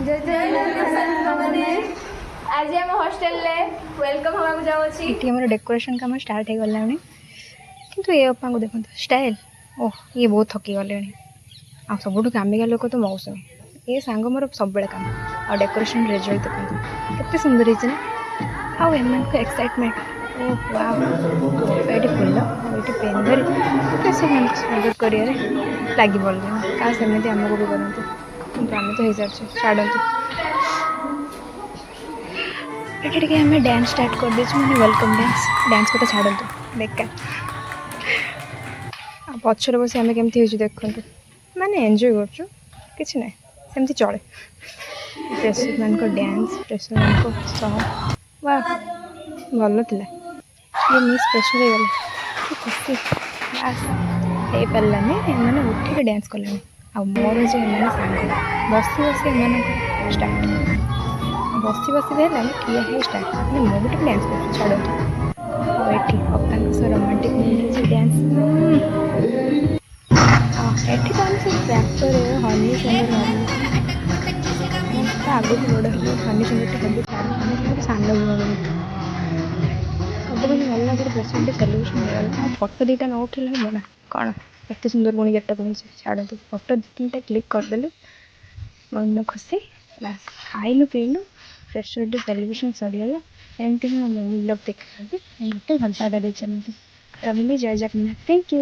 आज आम hostel welcome हवा जाऊँगी ये मोर डेकोरेशन काम स्टार्ट हो गला किंतु ये अपा को देखो स्टाइल ओह ये बहुत थकी गले आ सब कामिका लोक तो मौसम ये सांग मोर सब काम आ डेकोरेशन रिजल्ट देखो केते सुंदर है ना आउ एम को एक्साइटमेंट ओह वाह ये फुल ये पेन धरी केते स्वागत करिए लगी बोल क्या सेमती आमको भी करते किंतु आम तो हो सारे छाड़ू ये आम डांस स्टार्ट कर देचु मैंने वेलकम डांस डांस को तो छाड़ू बेकार पचर बस आम केमती हो देखु माने एंजॉय कर ना सेमती चले प्रेसर मान को डांस प्रेसर मान को सॉन्ग वाह भल था ये मिस प्रेसर हो गला खुशी बास हो पारानी मैंने उठिक डांस कले आ मोर जो सांग बसी बसी एम स्टार्ट बसी बसी भी है किए है स्टार्ट मैंने मो भी डांस कर छाड़ू ये अपा रोमांटिक म्यूजिक डांस एठी तो हम सब ट्रैक्टर हनी सिंगर आगे भी बड़ हनी सिंगर सब सान सब कुछ भल लगे प्रेजेंट सेलिब्रेशन होगा फोटो दीटा न उठे ना कौन एत सुंदर पुणी गेट पहुँचे छाड़ू फोटो दु तीन क्लिक करदेलु मन खुशी बास खाइलु पीलु फ्रेशर सेलिब्रेशन सरीगला एमती ब्लॉग देखते भल पाइबा रही जय जगन्नाथ थैंक यू।